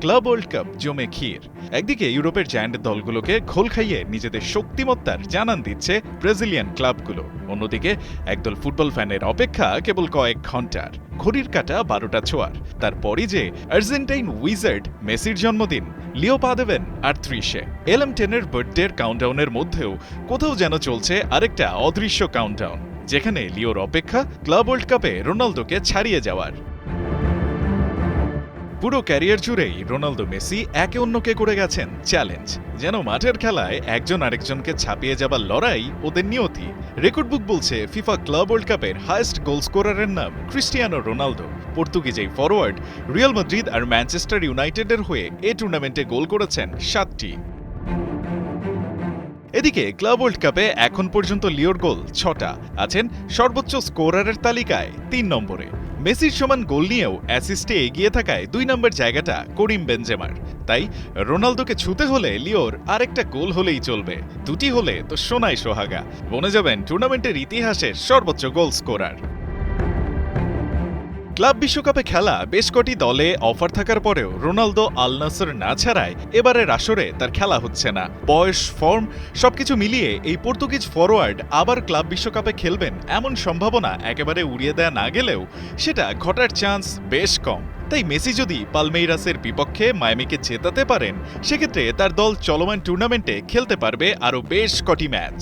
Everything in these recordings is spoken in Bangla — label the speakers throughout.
Speaker 1: ক্লাব ওয়ার্ল্ড কাপ জমে ক্ষীর। একদিকে ইউরোপের জায়ান্ট দলগুলোকে ঘোল খাইয়ে নিজেদের শক্তিমত্তার জানান দিচ্ছে ব্রাজিলিয়ান ক্লাবগুলো, অন্যদিকে একদল ফুটবল ফ্যানের অপেক্ষা কেবল কয়েক ঘন্টার। ঘড়ির কাঁটা 12টা ছোঁয়ার, তারপরই যে আর্জেন্টাইন উইজার্ড মেসির জন্মদিন, লিও পা দেবেন 38-এ। LM10-এর বার্থডের কাউন্টডাউনের মধ্যেও কোথাও যেন চলছে আরেকটা অদৃশ্য কাউন্টডাউন, যেখানে লিওর অপেক্ষা ক্লাব ওয়ার্ল্ড কাপে রোনালদোকে ছাড়িয়ে যাওয়ার। পুরো ক্যারিয়ার জুড়েই রোনালদো মেসি একে অন্যকে করে গেছেন চ্যালেঞ্জ, যেন মাঠের খেলায় একজন আরেকজনকে ছাপিয়ে যাবার লড়াই ওদের নিয়তি। রেকর্ড বুক বলছে ফিফা ক্লাব ওয়ার্ল্ড কাপের হাইয়েস্ট গোল স্কোরারের নাম ক্রিস্টিয়ানো রোনালদো। পর্তুগিজ এই ফরওয়ার্ড রিয়াল মাদ্রিদ আর ম্যানচেস্টার ইউনাইটেডের হয়ে এই টুর্নামেন্টে গোল করেছেন 7টি। এদিকে ক্লাব ওয়ার্ল্ড কাপে এখন পর্যন্ত লিওর গোল 6টা, আছেন সর্বোচ্চ স্কোরারের তালিকায় 3 নম্বরে। মেসির সমান গোল নিয়েও অ্যাসিস্টে এগিয়ে থাকায় 2 নম্বর জায়গাটা করিম বেনজেমার। তাই রোনালদোকে ছুতে হলে লিওর আরেকটা গোল হলেই চলবে, 2টি হলে তো সোনায় সোহাগা, বনে যাবেন টুর্নামেন্টের ইতিহাসের সর্বোচ্চ গোল স্কোরার। ক্লাব বিশ্বকাপে খেলা বেশ কটি দলে অফার থাকার পরেও রোনালদো আল নাসর না ছাড়ায় এবারের আসরে তার খেলা হচ্ছে না। বয়স, ফর্ম সবকিছু মিলিয়ে এই পর্তুগিজ ফরওয়ার্ড আবার ক্লাব বিশ্বকাপে খেলবেন এমন সম্ভাবনা একেবারে উড়িয়ে দেয়া না গেলেও সেটা ঘটার চান্স বেশ কম। তাই মেসি যদি পালমেইরাসের বিপক্ষে মায়ামিকে জেতাতে পারেন, সেক্ষেত্রে তার দল চলমান টুর্নামেন্টে খেলতে পারবে আরও বেশ কটি ম্যাচ।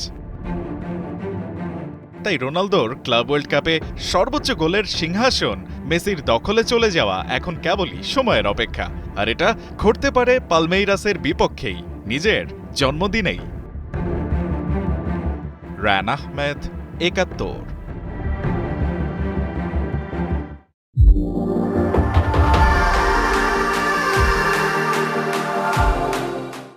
Speaker 1: তাই রোনালদোর ক্লাব ওয়ার্ল্ড কাপে সর্বোচ্চ গোলের সিংহাসন মেসির দখলে চলে যাওয়া এখন কেবলই সময়ের অপেক্ষা, আর এটা ঘটতে পারে পালমেইরাসের বিপক্ষেই, নিজের জন্মদিনেই। রায়হান আহমেদ, ৭১।